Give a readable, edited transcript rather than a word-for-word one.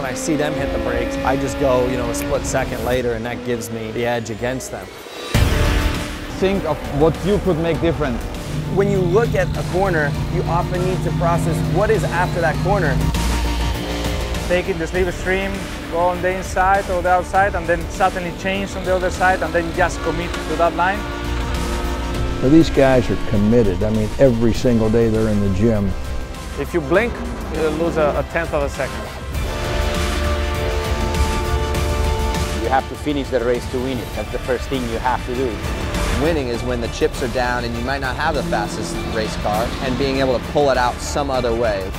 when I see them hit the brakes, I just go, you know, a split second later, and that gives me the edge against them. Think of what you could make different. When you look at a corner, you often need to process what is after that corner. Taking the slipstream, go on the inside or the outside, and then suddenly change on the other side, and then just commit to that line. Well, these guys are committed. I mean, every single day they're in the gym. If you blink, you'll lose a tenth of a second. You have to finish the race to win it. That's the first thing you have to do. Winning is when the chips are down and you might not have the fastest race car, and being able to pull it out some other way.